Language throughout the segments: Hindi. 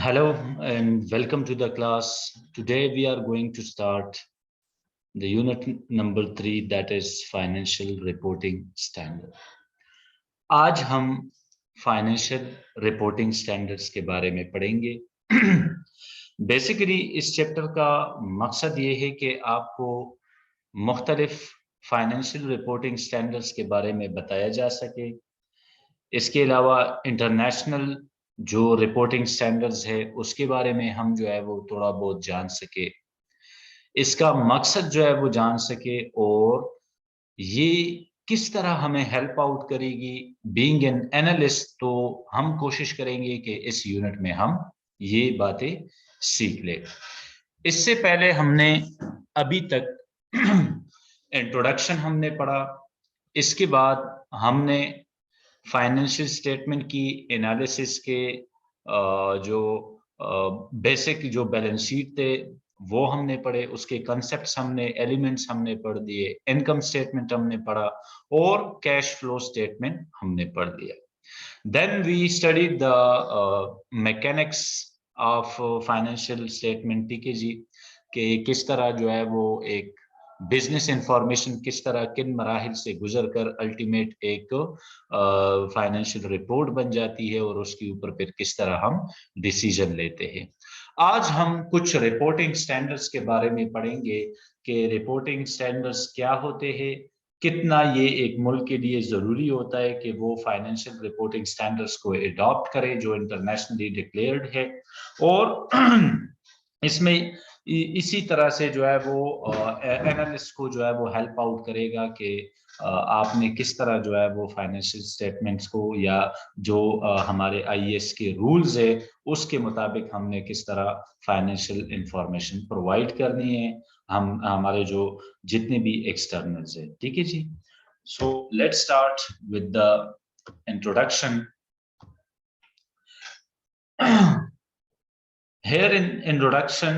Hello and welcome to the class. Today we are going to start the unit number 3, that is financial reporting standard. आज हम फाइनेंशियल रिपोर्टिंग स्टैंडर्ड्स के बारे में पढ़ेंगे। बेसिकली इस चैप्टर का मकसद ये है कि आपको मुख्तलिफ फाइनेंशियल रिपोर्टिंग स्टैंडर्ड्स के बारे में बताया जा सके। इसके अलावा इंटरनेशनल जो रिपोर्टिंग स्टैंडर्ड्स है उसके बारे में हम जो है वो थोड़ा बहुत जान सके, इसका मकसद जो है वो जान सके और ये किस तरह हमें हेल्प आउट करेगी बीइंग एन एनालिस्ट। तो हम कोशिश करेंगे कि इस यूनिट में हम ये बातें सीख ले। इससे पहले हमने अभी तक इंट्रोडक्शन हमने पढ़ा, इसके बाद हमने फाइनेंशियल स्टेटमेंट की एनालिसिस के जो बेसिक जो बैलेंस शीट थे वो हमने पढ़े, उसके कॉन्सेप्ट्स हमने, एलिमेंट्स हमने पढ़ दिए, इनकम स्टेटमेंट हमने पढ़ा और कैश फ्लो स्टेटमेंट हमने पढ़ लिया। Then we studied the mechanics of financial statement, ठीक है जी, कि किस तरह जो है वो एक बिजनेस इंफॉर्मेशन किस तरह किन मराहिल से गुजर कर अल्टीमेट एक फाइनेंशियल रिपोर्ट बन जाती है और उसके ऊपर फिर किस तरह हम डिसीजन लेते हैं। आज हम कुछ रिपोर्टिंग स्टैंडर्ड्स के बारे में पढ़ेंगे कि रिपोर्टिंग स्टैंडर्ड्स क्या होते हैं, कितना ये एक मुल्क के लिए जरूरी होता है कि वो फाइनेंशियल रिपोर्टिंग स्टैंडर्ड्स को अडॉप्ट करे जो इंटरनेशनली डिक्लेयर्ड है, और इसमें इसी तरह से जो है वो एनालिस्ट को जो है वो हेल्प आउट करेगा कि आपने किस तरह जो है वो फाइनेंशियल स्टेटमेंट्स को या जो हमारे आईएएस के रूल्स है उसके मुताबिक हमने किस तरह फाइनेंशियल इंफॉर्मेशन प्रोवाइड करनी है हम हमारे जो जितने भी एक्सटर्नल्स है, ठीक है जी। So let's start with the introduction. Here in introduction,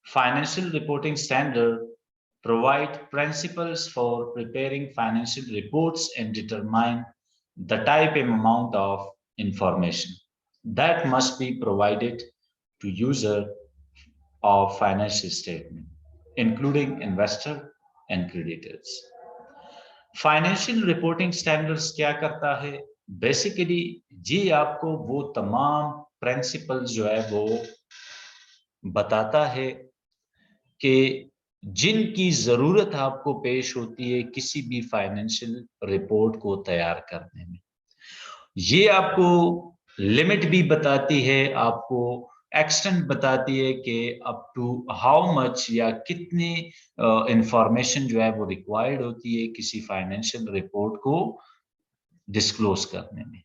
financial reporting standard provide principles for preparing financial reports and determine the type and amount of information that must be provided to user of financial statement, including investor and creditors. Financial reporting standards क्या करता है? बेसिकली जी आपको वो तमाम प्रिंसिपल्स जो है वो बताता है कि जिनकी जरूरत आपको पेश होती है किसी भी फाइनेंशियल रिपोर्ट को तैयार करने में। ये आपको लिमिट भी बताती है, आपको एक्सटेंट बताती है कि अप टू हाउ मच या कितनी इंफॉर्मेशन जो है वो रिक्वायर्ड होती है किसी फाइनेंशियल रिपोर्ट को डिस्क्लोज करने में।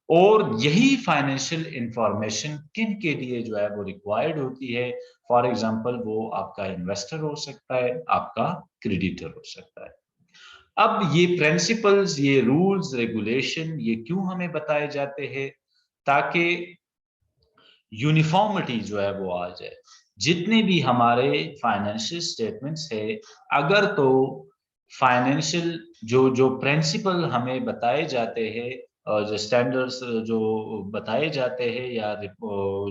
और यही फाइनेंशियल इंफॉर्मेशन किन के लिए जो है वो रिक्वायर्ड होती है। फॉर एग्जांपल वो आपका इन्वेस्टर हो सकता है, आपका क्रेडिटर हो सकता है। अब ये प्रिंसिपल्स, ये रूल्स, रेगुलेशन ये क्यों हमें बताए जाते हैं? ताकि यूनिफॉर्मिटी जो है वो आ जाए। जितने भी हमारे फाइनेंशियल स्टेटमेंट्स है, अगर तो फाइनेंशियल जो जो प्रिंसिपल हमें बताए जाते हैं, जो स्टैंडर्ड्स जो बताए जाते हैं या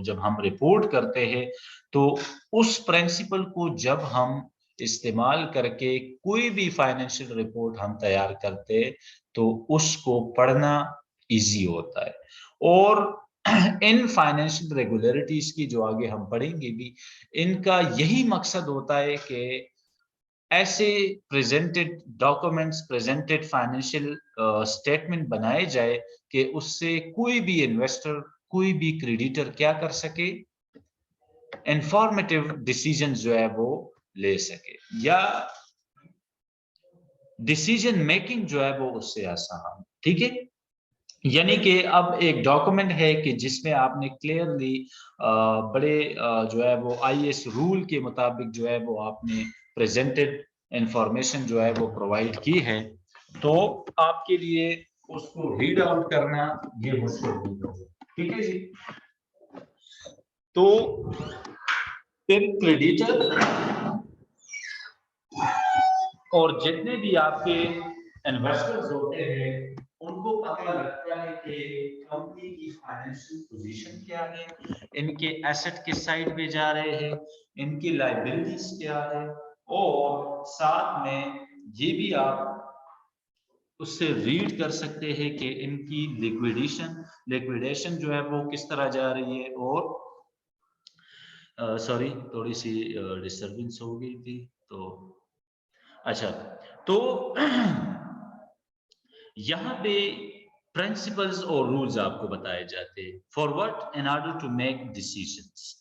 जब हम रिपोर्ट करते हैं, तो उस प्रिंसिपल को जब हम इस्तेमाल करके कोई भी फाइनेंशियल रिपोर्ट हम तैयार करते तो उसको पढ़ना इजी होता है। और इन फाइनेंशियल रेगुलरिटीज की जो आगे हम पढ़ेंगे भी, इनका यही मकसद होता है कि ऐसे presented documents, presented financial statement बनाए जाए कि उससे कोई भी इन्वेस्टर, कोई भी क्रेडिटर क्या कर सके, इंफॉर्मेटिव डिसीजन जो है वो ले सके या डिसीजन मेकिंग जो है वो उससे आसान, ठीक है। यानी कि अब एक डॉक्यूमेंट है कि जिसमें आपने क्लियरली बड़े जो है वो आईएएस रूल के मुताबिक जो है वो आपने प्रेजेंटेड इंफॉर्मेशन जो है वो प्रोवाइड की है, तो आपके लिए उसको रीड आउट करना ये मुश्किल नहीं होगा, ठीक है जी। तो फिर क्रेडिटर और जितने भी आपके इन्वेस्टर्स होते हैं उनको पता लगता है कि कंपनी की फाइनेंशियल पोजीशन क्या है, इनके एसेट किस साइड पे जा रहे हैं, इनकी लायबिलिटीज क्या है, और साथ में ये भी आप उससे रीड कर सकते हैं कि इनकी लिक्विडेशन जो है वो किस तरह जा रही है। और सॉरी, थोड़ी सी डिस्टर्बेंस हो गई थी, तो अच्छा, तो यहाँ पे प्रिंसिपल्स और रूल्स आपको बताए जाते हैं for what, in order to make decisions.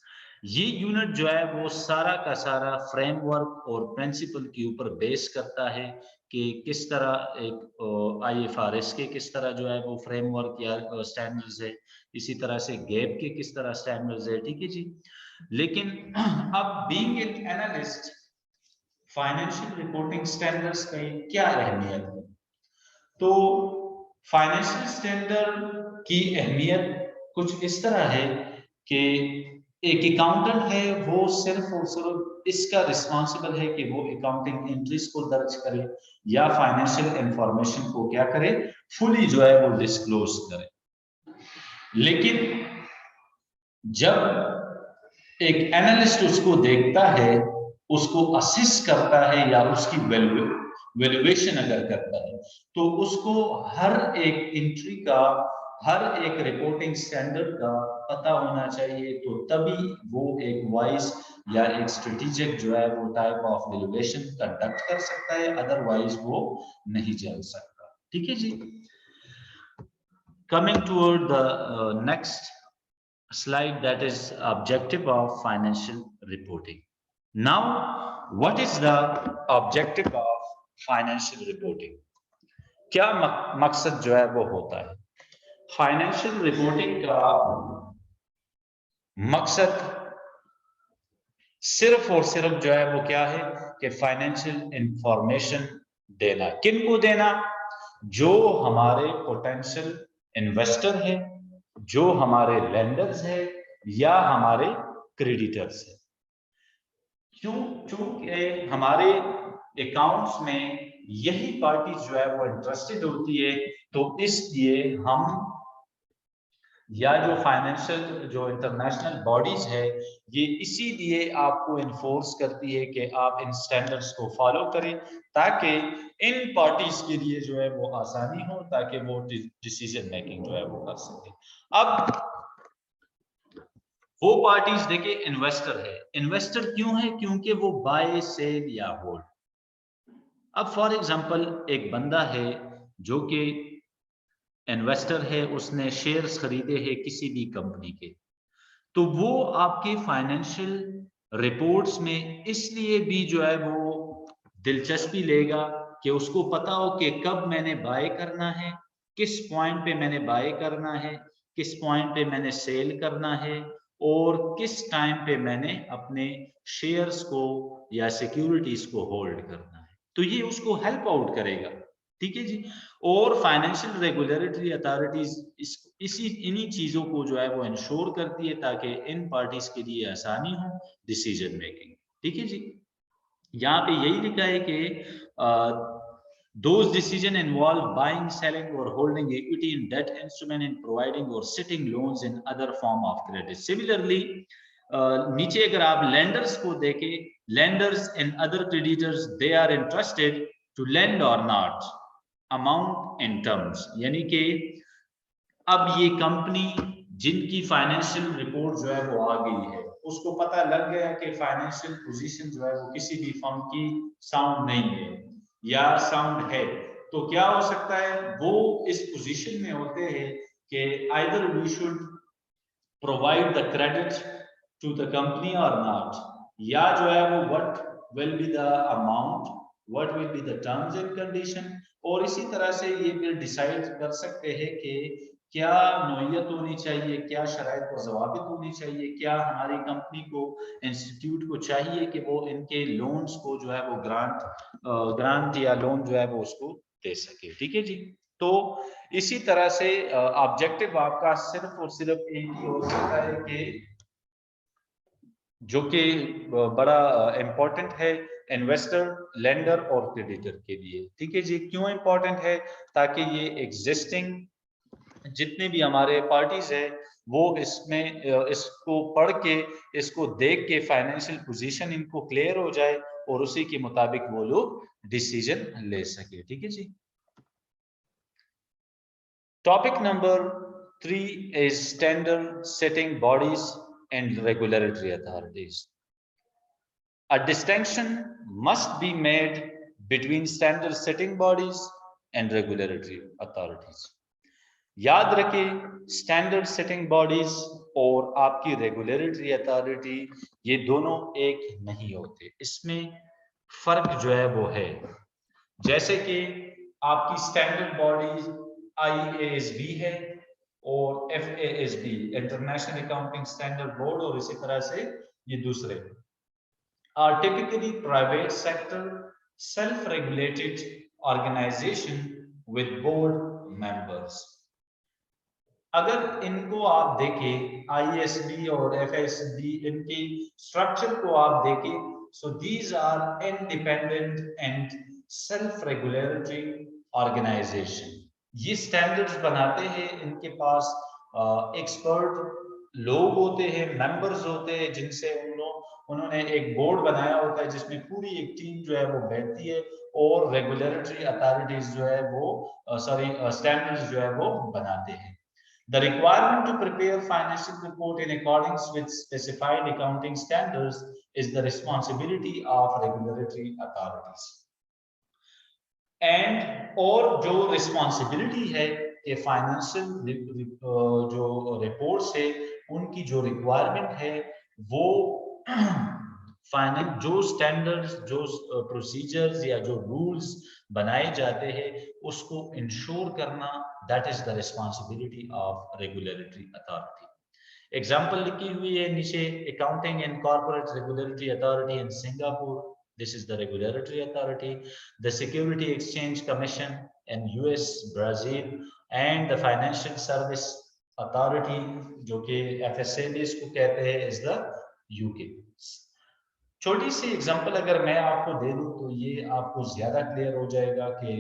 ये यूनिट जो है वो सारा का सारा फ्रेमवर्क और प्रिंसिपल के ऊपर बेस करता है कि किस तरह एक IFRS के किस तरह जो है वो फ्रेमवर्क या स्टैंडर्ड्स है, इसी तरह से गैप के किस तरह स्टैंडर्ड्स है, ठीक है जी। लेकिन अब being an analyst, financial reporting standards की क्या अहमियत है? तो फाइनेंशियल स्टैंडर्ड की अहमियत कुछ इस तरह है कि एक अकाउंटेंट है वो सिर्फ और सिर्फ इसका रिस्पॉन्सिबल है कि वो अकाउंटिंग एंट्रीज को दर्ज करे या फाइनेंशियल इंफॉर्मेशन को क्या करे, फुली जो है वो डिस्क्लोज करे। लेकिन जब एक एनालिस्ट उसको देखता है, उसको असिस करता है या उसकी वैल्यूएशन अगर करता है, तो उसको हर एक एंट्री का, हर एक रिपोर्टिंग स्टैंडर्ड का पता होना चाहिए, तो तभी वो एक वाइज या एक स्ट्रेटेजिक जो है वो टाइप ऑफ वैल्यूएशन कंडक्ट कर सकता है, अदरवाइज वो नहीं चल सकता, ठीक है जी। Coming toward the next slide, that is objective of financial reporting. Now, what is the objective of financial reporting? क्या मकसद जो है वो होता है? फाइनेंशियल रिपोर्टिंग का मकसद सिर्फ और सिर्फ जो है वो क्या है कि फाइनेंशियल इंफॉर्मेशन देना। किन को देना? जो हमारे पोटेंशियल इन्वेस्टर है, जो हमारे लेंडर्स है या हमारे क्रेडिटर्स है। क्योंकि हमारे अकाउंट्स में यही पार्टी जो है वो इंटरेस्टेड होती है, तो इसलिए हम या जो फाइनेंशियल जो इंटरनेशनल बॉडीज है, ये इसीलिए आपको इन्फोर्स करती है कि आप इन स्टैंडर्ड्स को फॉलो करें, ताकि इन पार्टीज के लिए जो है वो आसानी हो, ताकि वो डिसीजन मेकिंग जो है वो कर सके। अब वो पार्टीज देखिए, इन्वेस्टर है। इन्वेस्टर क्यों है? क्योंकि वो बाय, सेल या होल्ड। अब फॉर एग्जांपल एक बंदा है जो कि इन्वेस्टर है, उसने शेयर्स खरीदे हैं किसी भी कंपनी के, तो वो आपके फाइनेंशियल रिपोर्ट्स में इसलिए भी जो है वो दिलचस्पी लेगा कि उसको पता हो कि कब मैंने बाय करना है, किस पॉइंट पे मैंने बाय करना है, किस पॉइंट पे मैंने सेल करना है, और किस टाइम पे मैंने अपने शेयर्स को या सिक्योरिटीज को होल्ड करना है। तो ये उसको हेल्प आउट करेगा, ठीक है जी। और फाइनेंशियल रेगुलेटरी अथॉरिटीज इन्हीं चीजों को जो है वो इंश्योर करती है, ताकि इन पार्टीज के लिए आसानी हो डिसीजन मेकिंग, ठीक है जी। यहाँ पे यही लिखा है कि those decisions involve buying, selling or holding equity in debt instrument and providing or sitting loans in other form of credit. Similarly, नीचे अगर आप lenders को देखें, lenders and other creditors, they are interested to lend or not amount in terms, यानी कि अब ये कंपनी जिनकी फाइनेंशियल रिपोर्ट जो है वो आ गई है, उसको पता लग गया कि फाइनेंशियल पोजीशन जो है वो किसी भी फर्म की साउंड नहीं है या साउंड है, तो क्या हो सकता है, वो इस पोजीशन में होते हैं कि either we should provide the credit to the company और नॉट, या जो है वो what will be the amount, what will be the terms and condition, और इसी तरह से ये फिर डिसाइड कर सकते हैं कि क्या नौयत होनी चाहिए, क्या शराइत और ज़वाबित होनी चाहिए, क्या हमारी कंपनी को, इंस्टीट्यूट को चाहिए कि वो इनके लोन्स को जो है वो ग्रांट या लोन जो है वो उसको दे सके, ठीक है जी। तो इसी तरह से ऑब्जेक्टिव आपका सिर्फ और सिर्फ एक ही हो सकता है कि जो कि बड़ा इंपॉर्टेंट है इन्वेस्टर, लेंडर और क्रेडिटर के लिए, ठीक है जी। क्यों इंपॉर्टेंट है? ताकि ये एग्जिस्टिंग जितने भी हमारे पार्टीज है वो इसमें इसको पढ़ के, इसको देख के फाइनेंशियल पोजीशन इनको क्लियर हो जाए और उसी के मुताबिक वो लोग डिसीजन ले सके। ठीक है जी। Topic number 3 is standard setting bodies and regulatory authorities. A distinction must be made between standard setting bodies and regulatory authorities. याद रखें, स्टैंडर्ड सेटिंग बॉडीज और आपकी रेगुलेटरी अथॉरिटी ये दोनों एक नहीं होते, इसमें फर्क जो है वो है। जैसे कि आपकी स्टैंडर्ड बॉडीज IASB है और FASB international accounting standard board, और इसी तरह से ये दूसरे are typically private sector self-regulated organization with board members. अगर इनको आप देखें IASB और FASB, इनकी स्ट्रक्चर को आप देखें, so these are independent and self-regulatory organization. ये स्टैंडर्ड्स बनाते हैं, इनके पास एक्सपर्ट लोग होते हैं, मेंबर्स होते हैं, जिनसे उन्होंने एक बोर्ड बनाया होता है जिसमें पूरी एक टीम जो है वो बैठती है और रेगुलेटरी अथॉरिटीज जो है वो स्टैंडर्ड्स जो है वो बनाते हैं। The requirement to prepare financial report in accordance with specified accounting standards is the responsibility of regulatory authorities. And और जो responsibility है कि फाइनेंशियल जो रिपोर्ट्स है उनकी जो रिक्वायरमेंट है वो फाइनेंस जो स्टैंडर्ड्स, जो प्रोसीजर्स या जो रूल्स बनाए जाते हैं उसको इंश्योर करना, that is the responsibility of regulatory authority. Example लिखी हुई है नीचे, accounting and corporate regulatory authority in Singapore, this is the regulatory authority. The Security Exchange Commission in US, Brazil, and the Financial Service Authority जो कि FSA भी इसको कहते हैं, is the UK. छोटी सी एग्जांपल अगर मैं आपको दे दूं तो ये आपको ज्यादा क्लियर हो जाएगा कि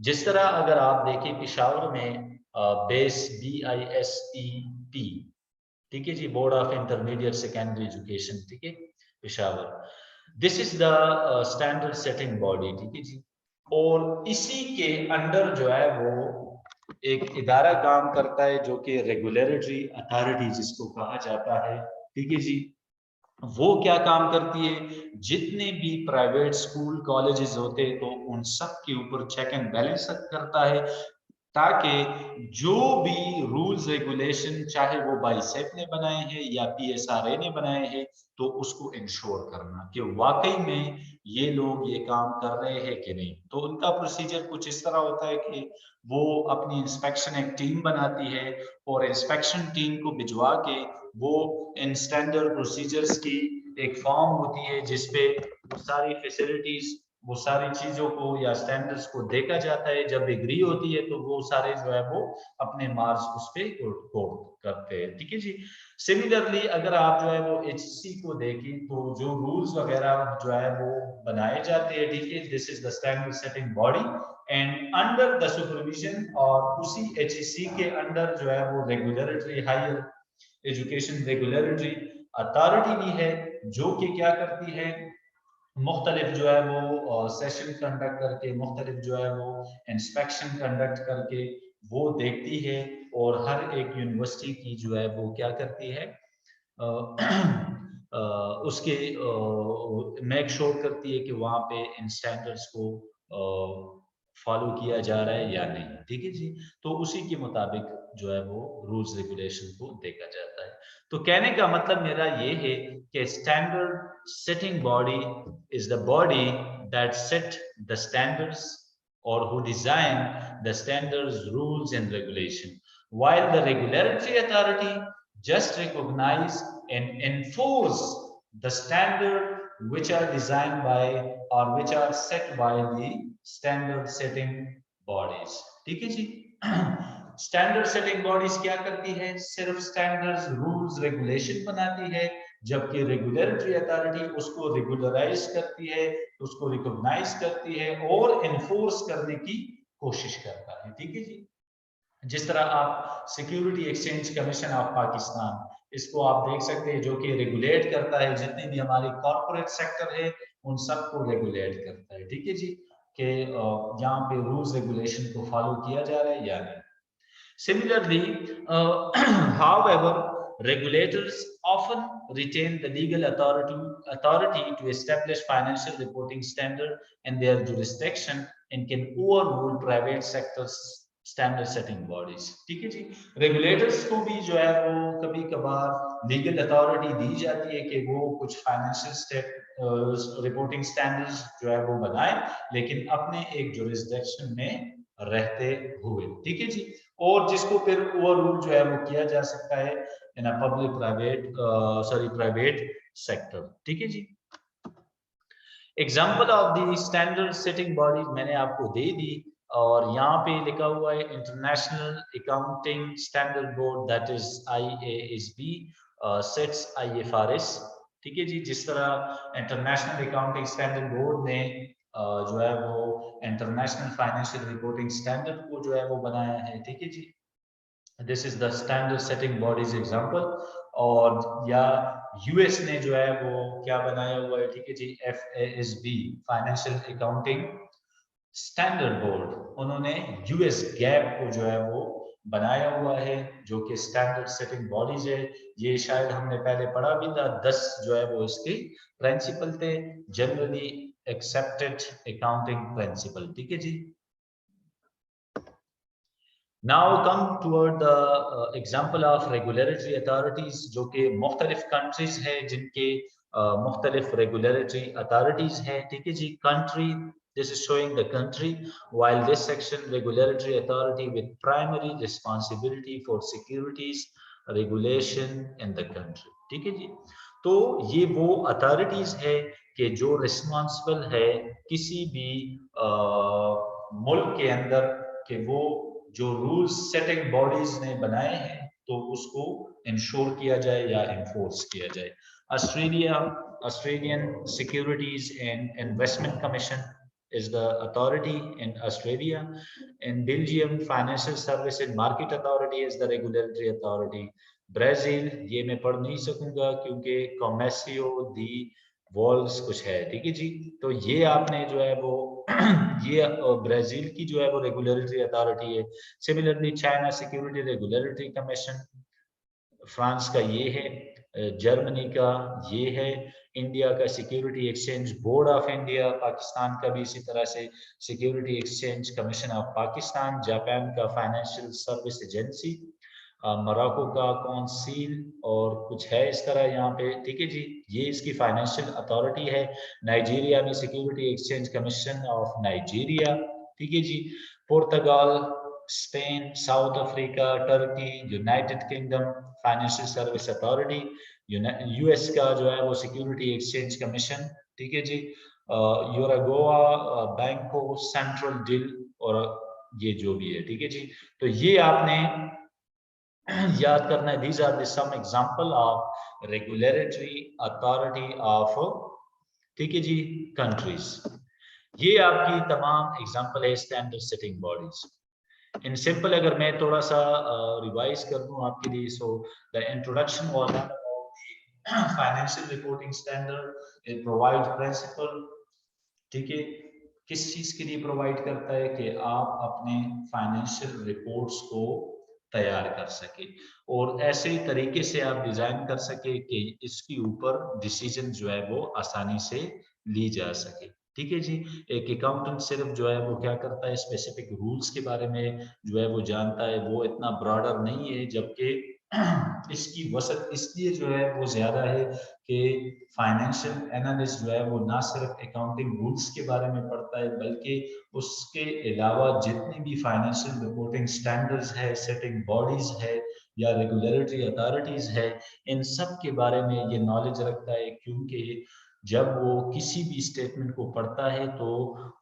जिस तरह अगर आप देखें पेशावर में बेस BISEP, ठीक है जी, board of intermediate secondary education, ठीक है, Peshawar, this is the standard setting body, ठीक है जी। और इसी के अंडर जो है वो एक इदारा काम करता है जो कि रेगुलेटरी अथॉरिटी जिसको कहा जाता है, ठीक है जी। वो क्या काम करती है, जितने भी प्राइवेट स्कूल कॉलेजेस होते हैं तो उन सब के ऊपर चेक एंड बैलेंस करता है, ताकि जो भी रूल्स रेगुलेशन चाहे वो बाइसेप ने बनाए हैं या PSRA ने बनाए हैं तो उसको इंश्योर करना कि वाकई में ये लोग ये काम कर रहे हैं कि नहीं। तो उनका प्रोसीजर कुछ इस तरह होता है कि वो अपनी इंस्पेक्शन एक टीम बनाती है और इंस्पेक्शन टीम को भिजवा के वो इन स्टैंडर्ड प्रोसीजर्स की एक फॉर्म होती है जिसपे वो सारी फैसिलिटीज, वो सारी चीजों को या स्टैंडर्ड्स को देखा जाता है। जब एग्री होती है तो वो सारे जो है वो अपने मार्क्स उस पे कोड करते हैं, ठीक है जी। सिमिलरली अगर आप जो है वो HC को देखें तो जो रूल्स वगैरह जो है वो बनाए जाते हैं, ठीक है, this is the standard setting body and under the supervision, और उसी HEC के अंडर जो है वो regulatory higher education regulatory authority भी है जो कि क्या करती है, मुख्तलिफ जो है वो सेशन कंडक्ट करके, मुख्तलिफ जो है वो इंस्पेक्शन कंडक्ट करके वो देखती है और हर एक यूनिवर्सिटी की जो है वो क्या करती है, उसके मेक श्योर करती है कि वहाँ पे इन स्टैंडर्ड्स को फॉलो किया जा रहा है या नहीं, ठीक है जी। तो उसी के मुताबिक जो है वो रूल्स रेगुलेशन को देखा जाता है। तो कहने का मतलब मेरा ये है कि standard setting body is the body that set the standards or who design the standards, rules and regulation, while the regulatory authority just recognize and enforce the standard which are designed by or which are set by the standard setting bodies, ठीक है जी। स्टैंडर्ड सेटिंग बॉडीज क्या करती है, सिर्फ स्टैंडर्ड्स, रूल्स, रेगुलेशन बनाती है, जबकि रेगुलेटरी अथॉरिटी उसको रेगुलराइज करती है, उसको रिकॉग्नाइज करती है और इन्फोर्स करने की कोशिश करता है, ठीक है जी। जिस तरह आप security exchange commission of Pakistan, इसको आप देख सकते हैं, जो कि रेगुलेट करता है जितनी भी हमारी कॉर्पोरेट सेक्टर है उन सबको रेगुलेट करता है, ठीक है जी, कि यहाँ पे रूल्स रेगुलेशन को फॉलो किया जा रहा है या नहीं। Similarly, however, regulators often retain the legal authority to establish financial reporting standard in their jurisdiction and can overrule private sector standard setting bodies, ठीक है जी। रेगुलेटर्स को भी जो है वो कभी कभार लीगल अथॉरिटी दी जाती है कि वो कुछ फाइनेंशियल रिपोर्टिंग स्टैंडर्ड्स जो है वो बनाए, लेकिन अपने एक जुरिस्डिक्शन में रहते हुए, ठीक है जी। और जिसको फिर ओवररूल जो है वो किया जा सकता है in a public private sector, ठीक है जी। Example of the standard setting body मैंने आपको दे दी, और यहाँ पे लिखा हुआ है international accounting standard board, that is IASB sets IFRS, ठीक है जी। जिस तरह इंटरनेशनल अकाउंटिंग स्टैंडर्ड बोर्ड ने जो है वो इंटरनेशनल फाइनेंशियल रिपोर्टिंग स्टैंडर्ड को जो है वो बनाया है, ठीक है जी। This is the standard setting bodies example. और या यूएस ने जो है वो क्या बनाया हुआ है, ठीक है जी, FASB financial accounting standard board, उन्होंने यूएस गैप को जो है वो बनाया हुआ है, जो कि स्टैंडर्ड सेटिंग बॉडीज है। ये शायद हमने पहले पढ़ा भी था, 10 जो है वो इसके प्रिंसिपल थे, जनरली एक्सेप्टेड अकाउंटिंग प्रिंसिपल, ठीक है जी। Now come toward the example of regulatory authorities, जो कि मुख्तलिफ countries है जिनके मुख्तलिफ regulatory authorities है, ठीक है जी। Country, this is showing the country, while this section regulatory authority with primary responsibility for securities regulation in the country, ठीक है जी। तो ये वो authorities है कि जो responsible है किसी भी मुल्क के अंदर कि वो जो रूल्स सेटिंग बॉडीज ने बनाए हैं तो उसको इंश्योर किया जाए या इन्फोर्स किया जाए। Australian securities and investment commission is the authority in Australia. In Belgium, Financial Service and Market Authority is the regulatory authority. Brazil, ये मैं पढ़ नहीं सकूंगा क्योंकि Comércio de Valores कुछ है, ठीक है जी। तो ये आपने जो है वो ये ब्राजील की जो है वो रेगुलेटरी अथॉरिटी है। Similarly China security regulatory commission, France का ये है, जर्मनी का ये है, इंडिया का security exchange board of India, Pakistan का भी इसी तरह से security exchange commission of Pakistan, Japan का फाइनेंशियल सर्विस एजेंसी, मोरक्को का कौंसिल और कुछ है इस तरह यहाँ पे, ठीक है जी। ये इसकी फाइनेंशियल अथॉरिटी है। नाइजीरिया में security exchange commission of Nigeria, ठीक है जी। Portugal, Spain, South Africa, Turkey, United Kingdom financial service authority, US का जो है वो सिक्योरिटी एक्सचेंज कमीशन, ठीक है जी। यूरागोआ, बैंको, सेंट्रल डिल और ये जो भी है, ठीक है जी। तो ये आपने याद करना है, these are the some example of regulatory authority of, ठीक है जी, countries। ये आपकी तमाम एग्जाम्पल है standard setting bodies. In simple अगर मैं थोड़ा सा रिवाइज कर दूं आपके लिए, so the introduction was about financial reporting standard, it provide principle, ठीक है, किस चीज के लिए प्रोवाइड करता है कि आप अपने फाइनेंशियल रिपोर्ट्स को तैयार कर सके और ऐसे तरीके से आप डिजाइन कर सके कि इसके ऊपर डिसीजन जो है वो आसानी से ली जा सके, ठीक है जी। एक अकाउंटेंट सिर्फ जो है वो क्या करता है, स्पेसिफिक रूल्स के बारे में जो है वो जानता है, वो इतना ब्रॉडर नहीं है, जबकि इसकी वसत इसलिए जो है वो ज्यादा है कि फाइनेंशियल एनालिस्ट जो है वो ना सिर्फ अकाउंटिंग रूल्स के बारे में पढ़ता है, बल्कि उसके अलावा जितनी भी फाइनेंशियल रिपोर्टिंग स्टैंडर्ड्स है, सेटिंग बॉडीज है या रेगुलेटरी अथॉरिटीज है, इन सब के बारे में ये नॉलेज रखता है, क्योंकि जब वो किसी भी स्टेटमेंट को पढ़ता है तो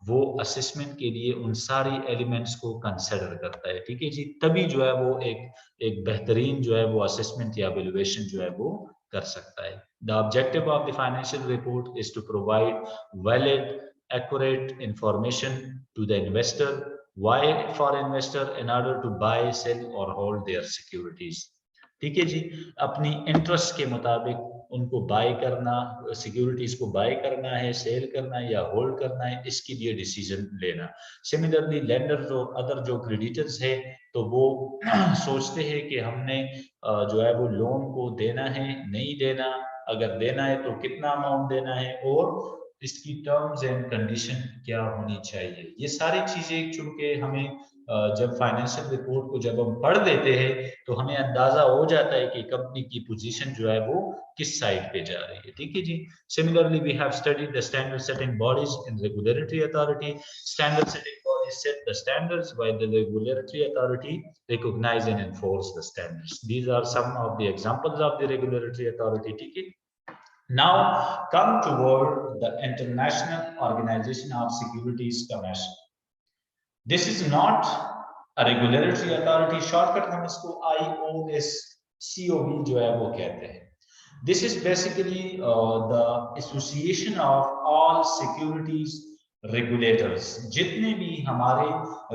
वो असेसमेंट के लिए उन सारी एलिमेंट्स को कंसिडर करता है, ठीक है जी। तभी जो है वो एक बेहतरीन जो है वो असेसमेंट या एवेल्युएशन जो है वो कर सकता है। The objective of the financial report is to provide valid accurate information to the investor Why for investor? In order to buy, sell or hold their securities. ठीक है जी, अपनी इंटरेस्ट के मुताबिक उनको बाय करना, सिक्योरिटीज को बाय करना है, सेल करना है या होल्ड करना है, इसके लिए डिसीजन लेना। सिमिलरली लेंडर्स और अदर जो क्रेडिटर्स है, तो वो सोचते हैं कि हमने जो है वो लोन को देना है, नहीं देना, अगर देना है तो कितना अमाउंट देना है और इसकी टर्म्स एंड कंडीशन क्या होनी चाहिए। ये सारी चीजें चूंकि हमें जब फाइनेंशियल रिपोर्ट को जब हम पढ़ लेते हैं तो हमें अंदाजा हो जाता है कि कंपनी की पोजीशन जो है वो किस साइड पे जा रही है। ठीक है जी। Similarly we have studied the standard setting bodies in regulatory authority. Standard setting bodies set the standards while the regulatory authority recognize and enforce the standards. These are some of the examples of the regulatory authority. ठीक है। Now come toward the International Organization of Securities Commission. This is not a regulatory authority, shortcut हम इसको IOSCOB जो है वो कहते हैं. This is basically the association of all securities regulators. जितने भी हमारे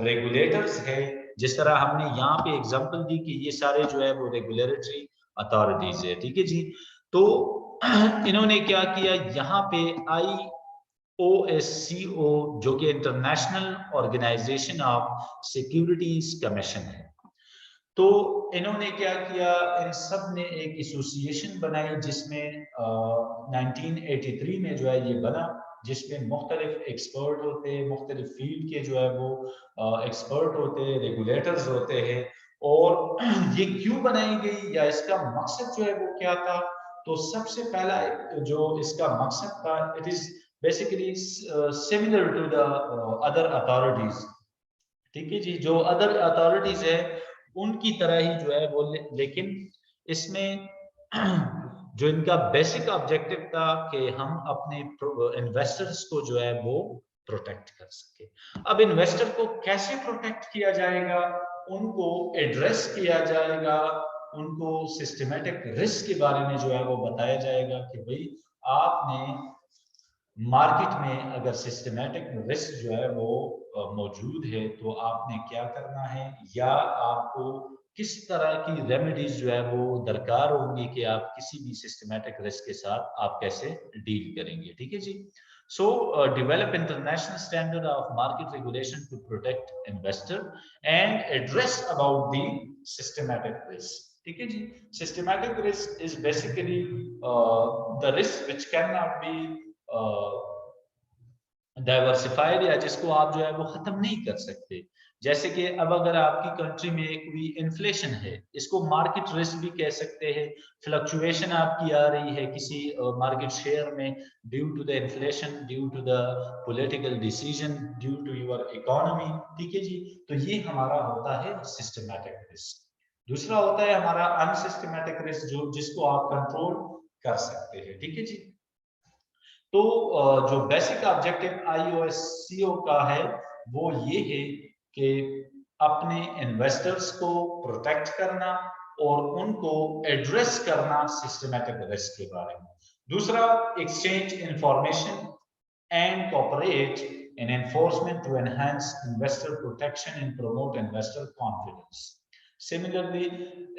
regulators हैं, जिस तरह हमने यहाँ पे एग्जांपल दी कि ये सारे जो है वो रेगुलेटरी अथॉरिटीज है, ठीक है जी। तो इन्होंने क्या किया, यहाँ पे IOSCO जो कि international organisation of securities commission है, तो इन्होंने क्या किया, इन सब ने एक एसोसिएशन बनाई जिसमें 1983 में जो है ये बना, जिसमें मुख्तलिफ एक्सपर्ट होते हैं, मुख्तलिफ फील्ड के जो है वो एक्सपर्ट होते हैं, रेगुलेटर्स होते हैं। और ये क्यों बनाई गई या इसका मकसद जो है वो क्या था, तो सबसे पहला जो इसका मकसद था, it is basically similar to the other authorities. ठीक है जी, जो अदर अथॉरिटीज है उनकी तरह ही जो है वो, लेकिन इसमें जो इनका बेसिक ऑब्जेक्टिव था कि हम अपने इन्वेस्टर्स को जो है वो प्रोटेक्ट कर सके। अब इन्वेस्टर को कैसे प्रोटेक्ट किया जाएगा, उनको एड्रेस किया जाएगा, उनको सिस्टमेटिक रिस्क के बारे में जो है वो बताया जाएगा कि भाई आपने मार्केट में अगर सिस्टमेटिक रिस्क जो है वो मौजूद है तो आपने क्या करना है, या आपको किस तरह की रेमेडीज जो है वो दरकार होंगी कि आप किसी भी सिस्टमेटिक रिस्क के साथ आप कैसे डील करेंगे। ठीक है जी। So develop international standard of market regulation to protect investor and address about the systematic risk. ठीक है जी। Systematic risk is basically the risk which cannot be diversified, या जिसको आप जो है वो खत्म नहीं कर सकते। जैसे कि अब अगर आपकी कंट्री में कोई इन्फ्लेशन है, इसको मार्केट रिस्क भी कह सकते हैं। फ्लक्चुएशन आपकी आ रही है किसी मार्केट शेयर में due to the inflation, due to the political decision, due to your economy. ठीक है जी। तो ये हमारा होता है सिस्टमैटिक रिस्क। दूसरा होता है हमारा अनसिस्टमैटिक रिस्क, जो जिसको आप कंट्रोल कर सकते हैं। ठीक है जी। तो जो बेसिक ऑब्जेक्टिव IOSCO का है वो ये है कि अपने इन्वेस्टर्स को प्रोटेक्ट करना और उनको एड्रेस करना सिस्टमेटिक रिस्क के बारे में। दूसरा, exchange information and cooperate in enforcement to enhance investor protection and promote investor confidence. Similarly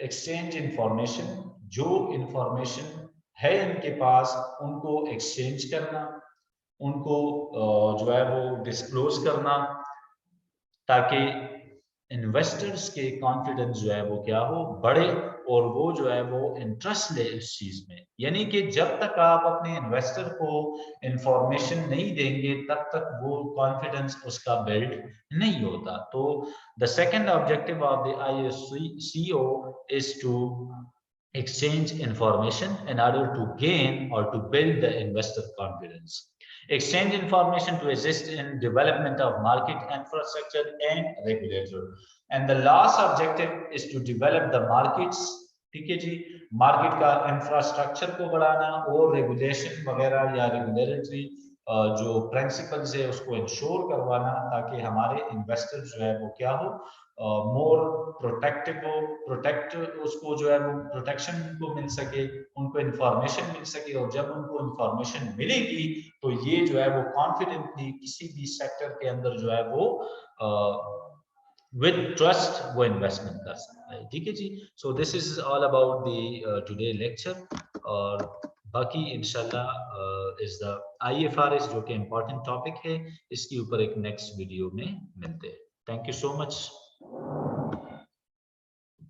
exchange information, जो इंफॉर्मेशन है इनके पास उनको एक्सचेंज करना, उनको जो है वो डिस्क्लोज करना, ताकि इन्वेस्टर्स के कॉन्फिडेंस जो है वो क्या हो, बढ़े और वो जो है वो इंटरेस्ट ले इस चीज में। यानी कि जब तक आप अपने इन्वेस्टर को इंफॉर्मेशन नहीं देंगे तब तक वो कॉन्फिडेंस उसका बिल्ड नहीं होता। तो the second objective of the IOSCO is to exchange information in order to gain or to build the investor confidence. Exchange information to assist in development of market infrastructure and regulator. And the last objective is to develop the markets. ठीक है जी, मार्केट का इंफ्रास्ट्रक्चर को बढ़ाना और रेगुलेशन वगैरह या रेगुलेटरी जो प्रिंसिपल्स है उसको इंश्योर करवाना, ताकि हमारे इन्वेस्टर जो है वो क्या हो, मोर प्रोटेक्टिव हो, प्रोटेक्ट उसको जो है वो प्रोटेक्शन उनको मिल सके, उनको इंफॉर्मेशन मिल सके। और जब उनको इंफॉर्मेशन मिलेगी तो ये जो है वो कॉन्फिडेंटली किसी भी सेक्टर के अंदर जो है वो विद ट्रस्ट वो इन्वेस्टमेंट कर सकता है। ठीक है जी। So this is all about the today lecture. और बाकी इंशाल्लाह इज द IFRS जो कि इम्पोर्टेंट टॉपिक है, इसके ऊपर एक नेक्स्ट वीडियो में मिलते हैं। Thank you so much.